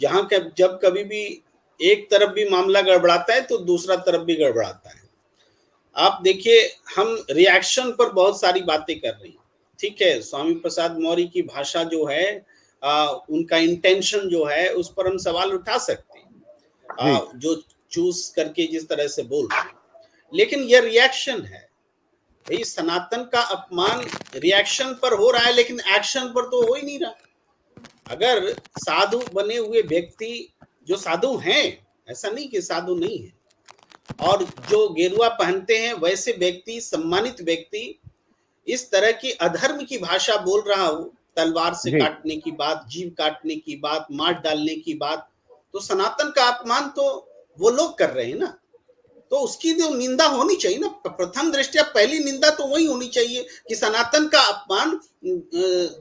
जहां जब कभी भी एक तरफ भी मामला गड़बड़ाता है तो दूसरा तरफ भी गड़बड़ाता है। आप देखिए, हम रिएक्शन पर बहुत सारी बातें कर रही हैं, ठीक है, स्वामी प्रसाद मौर्य की भाषा जो है, उनका इंटेंशन जो है, उस पर हम सवाल उठा सकते हैं, जो चूज करके जिस तरह से बोल रहे हैं, लेकिन यह रिएक्शन है भाई। सनातन का अपमान रिएक्शन पर हो रहा है, लेकिन एक्शन पर तो हो ही नहीं रहा। अगर साधु बने हुए व्यक्ति जो साधु हैं, ऐसा नहीं कि साधु नहीं है। और जो गेरुआ पहनते हैं वैसे व्यक्ति, सम्मानित व्यक्ति, इस तरह की अधर्म की भाषा बोल रहा हो, तलवार से काटने की बात, जीव काटने की बात, मार डालने की बात, तो सनातन का अपमान तो वो लोग कर रहे हैं ना, तो उसकी जो निंदा होनी चाहिए ना, प्रथम दृष्टया पहली निंदा तो वही होनी चाहिए कि सनातन का अपमान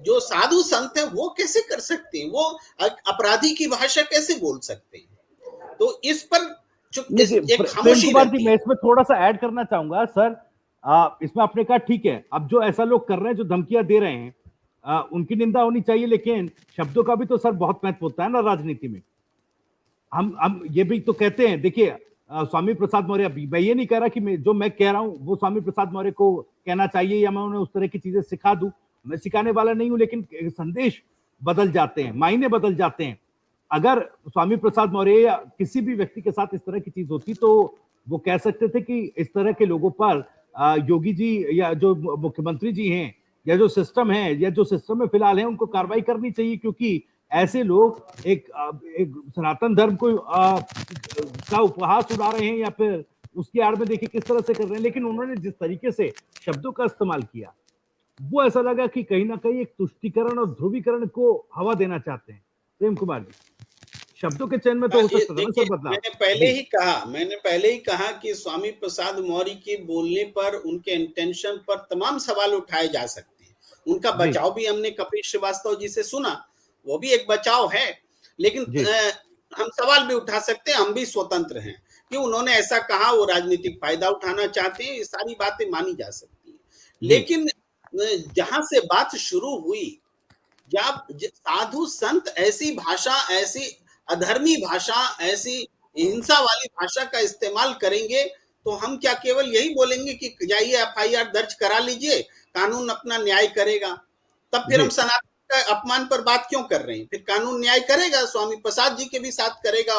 जो साधु संत है वो कैसे कर सकते हैं, वो अपराधी की भाषा कैसे बोल सकते हैं। तो इस पर एक खामोशी रहती है। मैं इसमें थोड़ा सा ऐड करना चाहूंगा सर। इसमें आपने कहा ठीक है, अब जो ऐसा लोग कर रहे हैं जो धमकियां दे रहे हैं, उनकी निंदा होनी चाहिए, लेकिन शब्दों का भी तो सर बहुत महत्व होता है ना राजनीति में। हम ये भी तो कहते हैं, देखिए स्वामी प्रसाद मौर्य, मैं ये नहीं कह रहा कि जो मैं कह रहा हूं वो स्वामी प्रसाद मौर्य को कहना चाहिए या मैं उन्हें उस तरह की चीजें सिखा दूं, मैं सिखाने वाला नहीं हूं, लेकिन संदेश बदल जाते हैं, मायने बदल जाते हैं। अगर स्वामी प्रसाद मौर्य या किसी भी व्यक्ति के साथ इस तरह की चीज होती तो वो कह सकते थे कि इस तरह के लोगों पर योगी जी या जो मुख्यमंत्री जी हैं या जो सिस्टम है या जो सिस्टम में फिलहाल है उनको कार्रवाई करनी चाहिए, क्योंकि ऐसे लोग एक सनातन धर्म को का उपहास उड़ा रहे हैं या फिर उसकी आड़ में देखिए किस तरह से कर रहे हैं। लेकिन उन्होंने जिस तरीके से शब्दों का इस्तेमाल किया वो ऐसा लगा कि कहीं ना कहीं एक तुष्टीकरण और ध्रुवीकरण को हवा देना चाहते हैं। प्रेम कुमार जी, शब्दों के चयन में तो हो सकता है ना बदलाव। मैंने पहले ही कहा कि स्वामी प्रसाद मौर्य के बोलने पर, उनके इंटेंशन पर तमाम सवाल उठाए जा सकते हैं। उनका बचाव भी हमने कपिल श्रीवास्तव जी से सुना, वो भी एक बचाव है, लेकिन हम सवाल भी उठा सकते हैं, हम भी स्वतंत्र हैं कि उन्होंने ऐसा कहा, वो राजनीतिक फायदा उठाना चाहते हैं, ये सारी बातें मानी जा सकती है। लेकिन जहां से बात शुरू हुई, जब साधु संत ऐसी भाषा, ऐसी अधर्मी भाषा, ऐसी हिंसा वाली भाषा का इस्तेमाल करेंगे तो हम क्या केवल यही बोलेंगे कि जाइए एफआईआर दर्ज करा लीजिए, कानून अपना न्याय करेगा, तब फिर हम सनातन का अपमान पर बात क्यों कर रहे हैं? फिर कानून न्याय करेगा, स्वामी प्रसाद जी के भी साथ करेगा,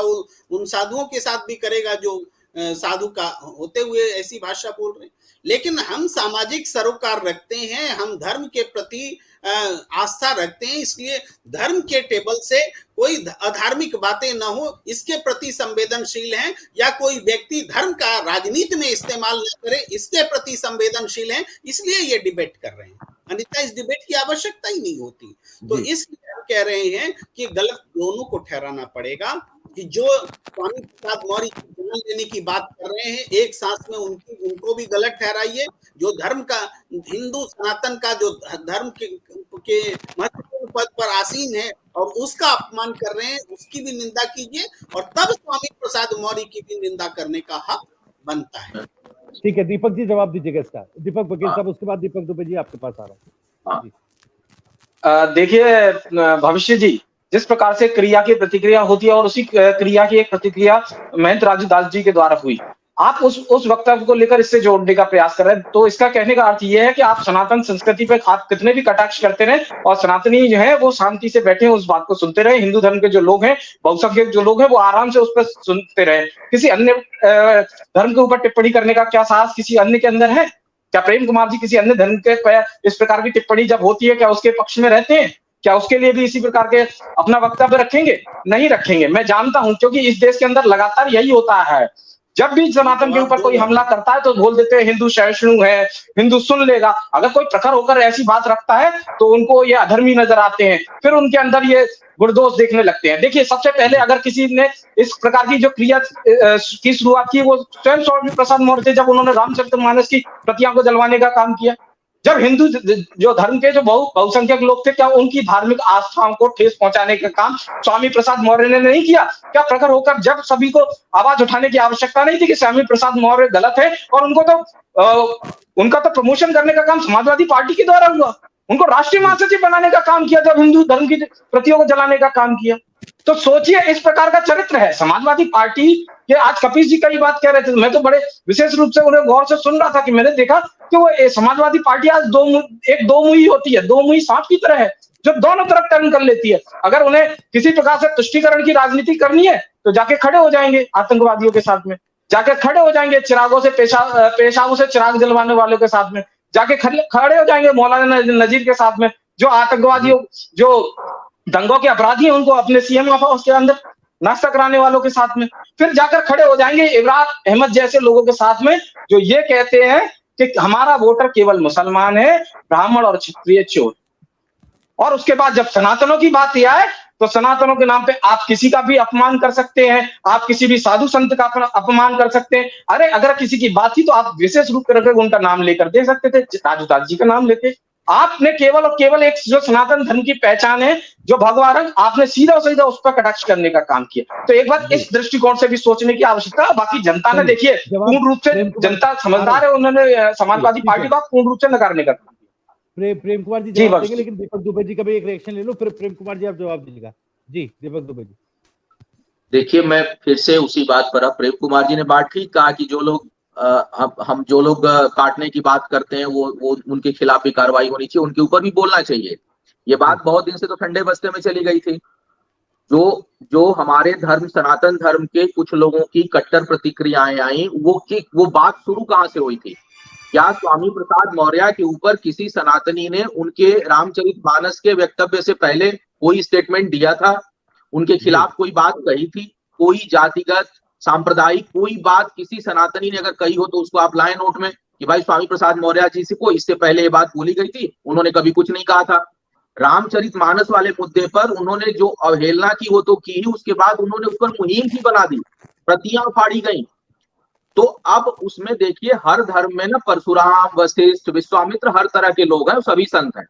उन साधुओं के साथ भी करेगा जो साधु का होते हुए ऐसी भाषा बोल रहे हैं। लेकिन हम सामाजिक सरोकार रखते हैं, हम धर्म के प्रति आस्था रखते हैं, इसलिए धर्म के टेबल से कोई अधार्मिक बातें न हो इसके प्रति संवेदनशील हैं, या कोई व्यक्ति धर्म का राजनीति में इस्तेमाल न करे इसके प्रति संवेदनशील हैं, इसलिए ये डिबेट कर रहे हैं। अन्यथा इस डिबेट की आवश्यकता ही नहीं होती। तो इसलिए हम कह रहे हैं कि गलत दोनों को ठहराना पड़ेगा कि जो स्वामी प्रसाद मौर्य जान लेने की बात कर रहे हैं, एक सांस में उनको भी गलत ठहराइए। जो धर्म का, हिंदू सनातन का जो धर्म के महत्वपूर्ण पद पर आसीन है और उसका अपमान कर रहे हैं, उसकी भी निंदा कीजिए, और तब स्वामी प्रसाद मौर्य की भी निंदा करने का हक बनता है। ठीक है, दीपक जी जवाब दीजिएगा इसका। दीपक वकील साहब, उसके बाद दीपक दुबे जी आपके पास आ रहा हूँ। देखिए भविष्य जी, जिस प्रकार से क्रिया की प्रतिक्रिया होती है और उसी क्रिया की एक प्रतिक्रिया महंत राजू दास जी के द्वारा हुई, आप उस वक्तव्य को लेकर इससे जोड़ने का प्रयास कर रहे हैं। तो इसका कहने का अर्थ यह है कि आप सनातन संस्कृति पे आप कितने भी कटाक्ष करते रहे और सनातनी जो है वो शांति से बैठे उस बात को सुनते रहे। हिंदू धर्म के जो लोग हैं, बहुसंख्यक जो लोग हैं, वो आराम से उस पर सुनते रहे। किसी अन्य धर्म के ऊपर टिप्पणी करने का क्या साहस किसी अन्य के अंदर है? क्या प्रेम कुमार जी किसी अन्य धर्म के इस प्रकार की टिप्पणी जब होती है क्या उसके पक्ष में रहते हैं? क्या उसके लिए भी इसी प्रकार के अपना वक्तव्य रखेंगे? नहीं रखेंगे। मैं जानता हूं, क्योंकि इस देश के अंदर लगातार यही होता है। जब भी सनातन के ऊपर कोई हमला करता है तो बोल देते हैं हिंदू सहिष्णु है, हिंदू सुन लेगा। अगर कोई प्रखर होकर ऐसी बात रखता है तो उनको ये अधर्मी नजर आते हैं, फिर उनके अंदर ये गुणदोष देखने लगते हैं। देखिए, सबसे पहले अगर किसी ने इस प्रकार की जो क्रिया की शुरुआत की वो स्वयं स्वामी प्रसाद मौर्य थे, जब उन्होंने रामचरितमानस की प्रतियां को जलवाने का काम किया। जब हिंदू जो धर्म के जो बहुसंख्यक लोग थे, क्या उनकी धार्मिक आस्थाओं को ठेस पहुंचाने का काम स्वामी प्रसाद मौर्य ने नहीं किया? क्या प्रखर होकर जब सभी को आवाज उठाने की आवश्यकता नहीं थी कि स्वामी प्रसाद मौर्य गलत है, और उनका तो प्रमोशन करने का काम समाजवादी पार्टी के द्वारा हुआ, उनको राष्ट्रीय महासचिव बनाने का काम किया, जब हिंदू धर्म की प्रतियों को जलाने का काम किया। तो सोचिए, इस प्रकार का चरित्र है समाजवादी पार्टी के। आज कपिल जी कई बात कह रहे थे, मैं तो बड़े विशेष रूप से उन्हें गौर से सुन रहा था कि मैंने देखा कि वो समाजवादी पार्टी आज दो मुही होती है, दो मुही सांप की तरह है जो दोनों तरफ टर्न कर लेती है। अगर उन्हें किसी प्रकार से तुष्टीकरण की राजनीति करनी है तो जाके खड़े हो जाएंगे आतंकवादियों के साथ में, जाके खड़े हो जाएंगे चिरागों से पेशाबों से चिराग जलवाने वालों के साथ में, जाके खड़े हो जाएंगे मौलाना नजीर के साथ में, जो आतंकवादियों, जो दंगों के अपराधी हैं, उनको अपने सीएम हाउस के अंदर नाश्ता कराने वालों के साथ में, फिर जाकर खड़े हो जाएंगे इमरान अहमद जैसे लोगों के साथ में जो ये कहते हैं कि हमारा वोटर केवल मुसलमान है, ब्राह्मण और क्षत्रिय चोर। और उसके बाद जब सनातनों की बात यह आए तो सनातनों के नाम पे आप किसी का भी अपमान कर सकते हैं, आप किसी भी साधु संत का अपमान कर सकते हैं। अरे अगर किसी की बात थी तो आप विशेष रूप करके उनका नाम लेकर दे सकते थे, राजू दास जी का नाम लेते। आपने केवल और केवल एक जो सनातन धर्म की पहचान है, जो भगवा रंग, आपने सीधा सीधा उस पर कटाक्ष करने का काम किया। तो एक बार इस दृष्टिकोण से भी सोचने की आवश्यकता है। बाकी जनता ने देखिए पूर्ण रूप से, जनता समझदार है, उन्होंने समाजवादी पार्टी को पूर्ण रूप से नकारने का काम किया। प्रेम कुमार जी जवाब देंगे, लेकिन दीपक दुबे जी का भी एक रिएक्शन ले लो, फिर प्रेम कुमार जी आप जवाब दीजिएगा। जी दीपक दुबे जी। देखिए, मैं फिर से उसी बात पर, अब प्रेम कुमार जी ने बात ठीक कहा कि जो लोग हम जो लोग काटने की बात करते हैं वो उनके खिलाफ भी कार्रवाई होनी चाहिए, उनके ऊपर भी बोलना चाहिए। ये बात बहुत दिन से तो ठंडे बस्ते में चली गई थी। जो हमारे धर्म, सनातन धर्म के कुछ लोगों की कट्टर प्रतिक्रियाएं आई, वो बात शुरू कहां से हुई थी? क्या स्वामी प्रसाद मौर्य के ऊपर किसी सनातनी ने उनके रामचरितमानस के वक्तव्य से पहले कोई स्टेटमेंट दिया था? उनके खिलाफ कोई बात कही थी? कोई जातिगत, सांप्रदायिक कोई बात किसी सनातनी ने अगर कही हो तो उसको आप लाएं नोट में कि भाई स्वामी प्रसाद मौर्य जी से को इससे पहले ये बात बोली गई थी, उन्होंने कभी कुछ नहीं कहा था। रामचरितमानस वाले मुद्दे पर उन्होंने जो अवहेलना की वो तो की ही, उसके बाद उन्होंने उस पर मुहिम भी बना दी, प्रतियां फाड़ी गई। तो अब उसमें देखिए, हर धर्म में ना परशुराम, वशिष्ठ, विश्वामित्र, हर तरह के लोग हैं, सभी संत हैं।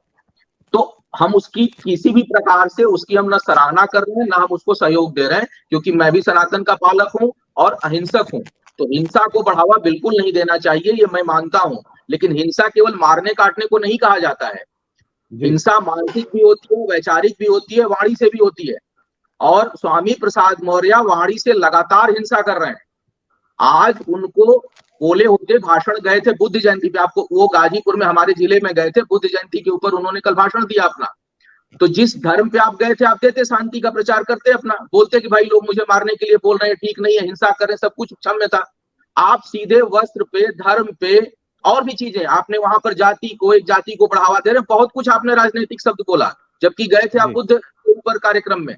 तो हम उसकी किसी भी प्रकार से उसकी हम ना सराहना कर रहे हैं, ना हम उसको सहयोग दे रहे हैं, क्योंकि मैं भी सनातन का पालक हूं और अहिंसक हूं। तो हिंसा को बढ़ावा बिल्कुल नहीं देना चाहिए, ये मैं मानता हूं। लेकिन हिंसा केवल मारने काटने को नहीं कहा जाता है। हिंसा मानसिक भी होती है, वैचारिक भी होती है, वाणी से भी होती है। और स्वामी प्रसाद मौर्य वाणी से लगातार हिंसा कर रहे हैं। आज उनको बोले होते भाषण गए थे बुद्ध जयंती पे, आपको वो गाजीपुर में हमारे जिले में गए थे, बुद्ध जयंती के ऊपर उन्होंने कल भाषण दिया अपना। तो जिस धर्म पे आप गए थे, आप देते शांति का प्रचार करते अपना, बोलते कि भाई लोग मुझे मारने के लिए बोल रहे हैं, ठीक नहीं है, हिंसा कर रहे हैं, सब कुछ क्षम्य था। आप सीधे वस्त्र पे, धर्म पे और भी चीजें, आपने वहां पर जाति को, एक जाति को बढ़ावा दे रहे, बहुत कुछ आपने राजनीतिक शब्द बोला, जबकि गए थे आप बुद्ध के ऊपर कार्यक्रम में।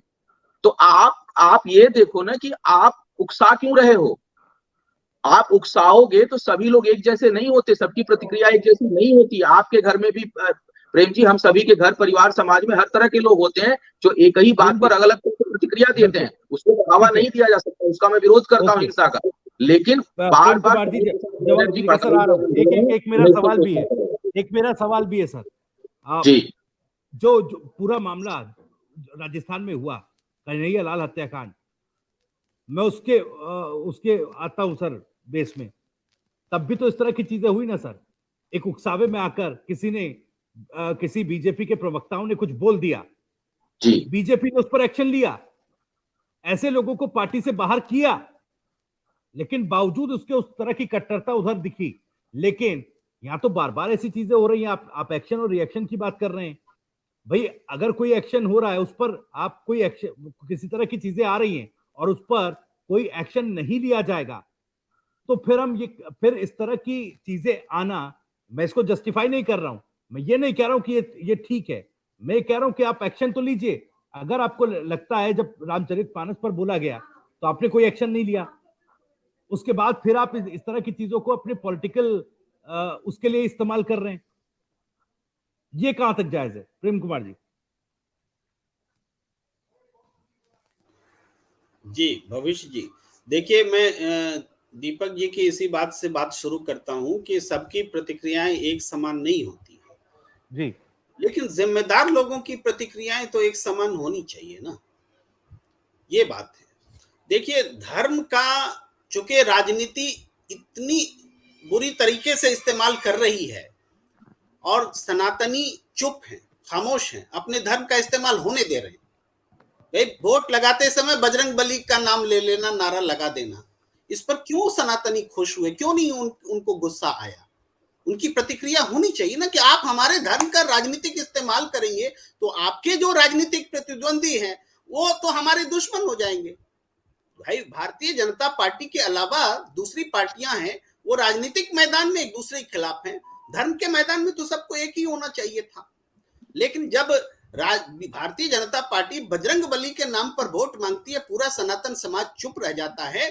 तो आप ये देखो ना कि आप उकसा क्यों रहे हो। आप उकसाओगे तो सभी लोग एक जैसे नहीं होते, सबकी प्रतिक्रिया एक जैसी नहीं होती। आपके घर में भी प्रेम जी, हम सभी के घर परिवार समाज में हर तरह के लोग होते हैं जो एक ही बात पर अलग अलग प्रतिक्रिया देते हैं, उसको बढ़ावा नहीं दिया जा सकता, उसका मैं विरोध करता हूँ हिंसा का। लेकिन बार बार एक मेरा सवाल भी है सर जी। जो पूरा मामला राजस्थान में हुआ, कन्हैया लाल हत्याकांड, मैं उसके आता हूं सर बेस में, तब भी तो इस तरह की चीजें हुई ना सर। एक उकसावे में आकर किसी बीजेपी के प्रवक्ताओं ने कुछ बोल दिया जी, बीजेपी ने उस पर एक्शन लिया, ऐसे लोगों को पार्टी से बाहर किया, लेकिन बावजूद उसके उस तरह की कट्टरता उधर दिखी। लेकिन यहां तो बार बार ऐसी चीजें हो रही हैं, आप एक्शन और रिएक्शन की बात कर रहे हैं। भाई अगर कोई एक्शन हो रहा है, उस पर आप कोई एक्शन, किसी तरह की चीजें आ रही हैं और उस पर कोई एक्शन नहीं लिया जाएगा, तो फिर इस तरह की चीजें आना, मैं इसको जस्टिफाई नहीं कर रहा हूं, मैं ये नहीं कह रहा हूं कि ये ठीक है, मैं कह रहा हूं कि आप एक्शन तो लीजिए। अगर आपको लगता है जब रामचरितमानस पर बोला गया तो आपने कोई एक्शन नहीं लिया, उसके बाद फिर आप इस तरह की चीजों को अपने पॉलिटिकल उसके लिए इस्तेमाल कर रहे हैं, ये कहां तक जायज है? प्रेम कुमार जी। जी भविष्य जी, देखिए मैं दीपक जी की इसी बात से बात शुरू करता हूं कि सबकी प्रतिक्रियाएं एक समान नहीं होती जी, लेकिन जिम्मेदार लोगों की प्रतिक्रियाएं तो एक समान होनी चाहिए ना, ये बात है। देखिए धर्म का चूंकि राजनीति इतनी बुरी तरीके से इस्तेमाल कर रही है और सनातनी चुप हैं, खामोश हैं, अपने धर्म का इस्तेमाल होने दे रहे हैं। भाई वोट लगाते समय बजरंग बली का नाम ले लेना, नारा लगा देना, इस पर क्यों सनातनी खुश हुए, क्यों नहीं उनको गुस्सा आया? उनकी प्रतिक्रिया होनी चाहिए ना कि आप हमारे धर्म का राजनीतिक इस्तेमाल करेंगे तो आपके जो राजनीतिक प्रतिद्वंदी हैं वो तो हमारे दुश्मन हो जाएंगे। भाई भारतीय जनता पार्टी के अलावा दूसरी पार्टियां हैं, वो राजनीतिक मैदान में एक दूसरे के खिलाफ हैं, धर्म के मैदान में तो सबको एक ही होना चाहिए था। लेकिन जब भारतीय जनता पार्टी बजरंग बली के नाम पर वोट मांगती है, पूरा सनातन समाज चुप रह जाता है,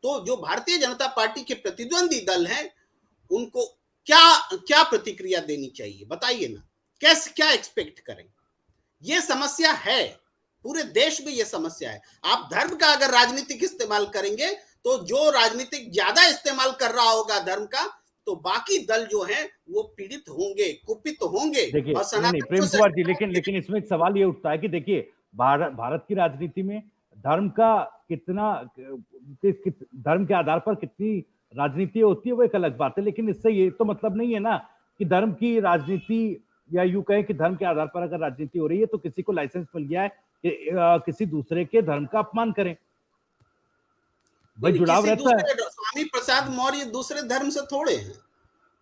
तो जो भारतीय जनता पार्टी के प्रतिद्वंदी दल हैं उनको क्या प्रतिक्रिया देनी चाहिए, बताइए ना, कैसे क्या एक्सपेक्ट करें? ये समस्या है, पूरे देश में ये समस्या है। आप धर्म का अगर राजनीतिक इस्तेमाल करेंगे तो जो राजनीतिक ज्यादा इस्तेमाल कर रहा होगा धर्म का, तो बाकी दल जो हैं वो पीड़ित होंगे, कुपित होंगे। देखिए नहीं प्रेम कुमार जी, लेकिन इसमें एक सवाल ये उठता है कि देखिए भारत की राजनीति में धर्म का कितना, धर्म के आधार पर कितनी राजनीति होती है वो एक अलग बात है, लेकिन इससे ये तो मतलब नहीं है ना कि धर्म की राजनीति, या यूं कहें कि धर्म के आधार पर अगर राजनीति हो रही है तो किसी को लाइसेंस मिल गया है कि किसी दूसरे के धर्म का अपमान करें। भाई जुड़ाव रहता है। स्वामी प्रसाद मौर्य दूसरे धर्म से थोड़े हैं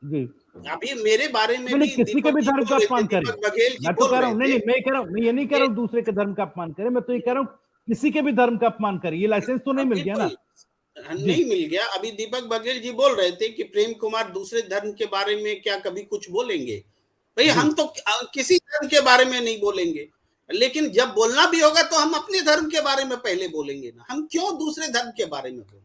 जी, अभी मेरे बारे में भी किसी के भी धर्म का अपमान करें, मैं तो कह रहा हूँ नहीं, मैं कह रहा हूँ, मैं ये नहीं कह रहा हूँ दूसरे के धर्म का अपमान करें, मैं तो ये कह रहा हूँ किसी के भी धर्म का अपमान करें, ये लाइसेंस तो नहीं मिल गया ना? नहीं मिल गया। अभी दीपक बघेल जी बोल रहे थे कि प्रेम कुमार दूसरे धर्म के बारे में क्या कभी कुछ बोलेंगे? भाई हम तो किसी धर्म के बारे में नहीं बोलेंगे, लेकिन जब बोलना भी होगा तो हम अपने धर्म के बारे में पहले बोलेंगे ना, हम क्यों दूसरे धर्म के बारे में बोलेंगे?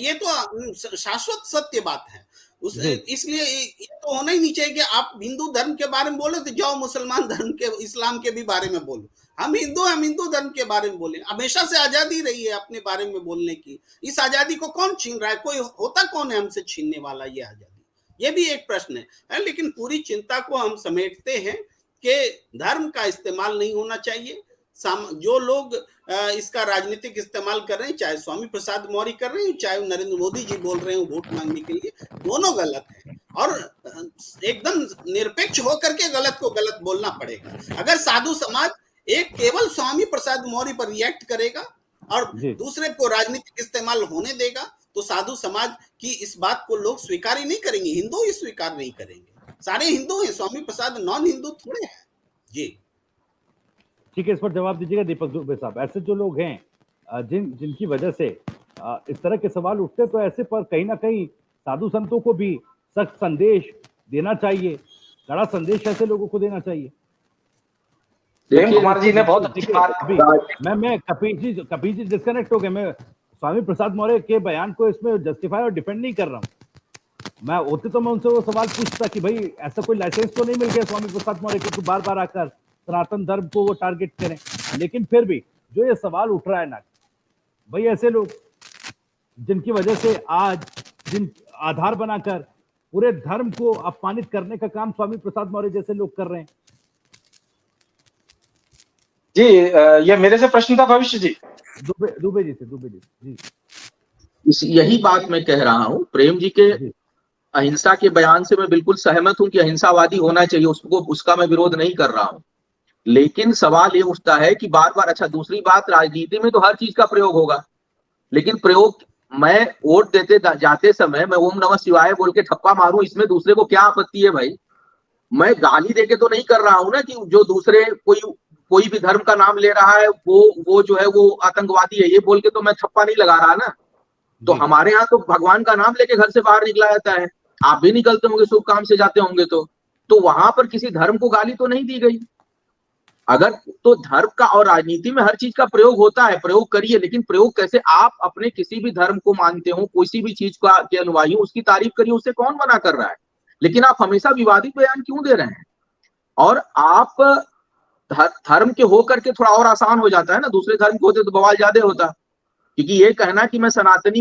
ये तो शाश्वत सत्य बात है। इसलिए ये तो होना ही नहीं चाहिए कि आप हिंदू धर्म के बारे में बोलो तो जाओ मुसलमान धर्म के, इस्लाम के भी बारे में बोलो। हम हिंदू धर्म के बारे में बोले। हमेशा से आजादी रही है अपने बारे में बोलने की। इस आजादी को कौन छीन रहा है? कोई होता कौन है हमसे छीनने वाला ये आजादी? ये भी एक प्रश्न है। लेकिन पूरी चिंता को हम समेटते हैं कि धर्म का इस्तेमाल नहीं होना चाहिए। जो लोग इसका राजनीतिक इस्तेमाल कर रहे हैं, चाहे स्वामी प्रसाद मौर्य कर रहे हैं, चाहे नरेंद्र मोदी जी बोल रहे हैं वोट मांगने के लिए, दोनों गलत है और एकदम निरपेक्ष होकर के गलत को गलत बोलना पड़ेगा। अगर साधु समाज एक केवल स्वामी प्रसाद मौर्य पर रिएक्ट करेगा और दूसरे को राजनीतिक इस्तेमाल होने देगा तो साधु समाज की इस बात को लोग स्वीकार ही नहीं करेंगे, हिंदू ही स्वीकार नहीं करेंगे। सारे हिंदू हैं, स्वामी प्रसाद नॉन हिंदू थोड़े हैं जी। ठीक है, इस पर जवाब दीजिएगा दीपक दुबे साहब। ऐसे जो लोग हैं जिनकी वजह से इस तरह के सवाल उठते हैं, तो ऐसे पर कहीं ना कहीं साधु संतों को भी सख्त संदेश देना चाहिए, कड़ा संदेश ऐसे लोगों को देना चाहिए। प्रेम कुमार जी ने बहुत अच्छी बात। मैं कपिल जी डिस्कनेक्ट हो गए। मैं स्वामी प्रसाद मौर्य के बयान को इसमें जस्टिफाई और डिफेंड नहीं कर रहा हूँ। मैं होते तो मैं उनसे वो सवाल पूछता कि भाई ऐसा कोई लाइसेंस तो नहीं मिल गया स्वामी प्रसाद मौर्य को बार बार आकर सनातन धर्म को वो टारगेट करें। लेकिन फिर भी जो ये सवाल उठ रहा है ना, भाई ऐसे लोग जिनकी वजह से आज जिन आधार बनाकर पूरे धर्म को अपमानित करने का काम स्वामी प्रसाद मौर्य जैसे लोग कर रहे हैं। जी ये मेरे से प्रश्न था भविष्य जी, दुबे जी जी। यही बात मैं कह रहा हूं। प्रेम जी के अहिंसा के बयान से मैं बिल्कुल सहमत हूं कि अहिंसावादी होना चाहिए, उसका मैं विरोध नहीं कर रहा हूं। लेकिन सवाल ये उठता है कि बार बार, अच्छा दूसरी बात, राजनीति में तो हर चीज का प्रयोग होगा, लेकिन प्रयोग, मैं वोट देते जाते समय मैं ओम नमः शिवाय बोल के ठप्पा मारूं, इसमें दूसरे को क्या आपत्ति है भाई? मैं गाली देके तो नहीं कर रहा हूं ना कि जो दूसरे कोई भी धर्म का नाम ले रहा है वो जो है वो आतंकवादी है, ये बोल के तो मैं ठप्पा नहीं लगा रहा ना। तो हमारे यहाँ तो भगवान का नाम लेके घर से बाहर निकला जाता है, आप भी निकलते होंगे, शुभ काम से जाते होंगे, तो वहां पर किसी धर्म को गाली तो नहीं दी गई। अगर तो धर्म का और राजनीति में हर चीज का प्रयोग होता है, प्रयोग करिए, लेकिन प्रयोग कैसे? आप अपने किसी भी धर्म को मानते हो, किसी भी चीज का के अनुयायी हो, उसकी तारीफ करिए, उसे कौन मना कर रहा है? लेकिन आप हमेशा विवादित बयान क्यों दे रहे हैं? और आप धर्म के होकर के थोड़ा और आसान हो जाता है ना, दूसरे धर्म के होते तो बवाल ज्यादा होता, क्योंकि ये कहना कि मैं सनातनी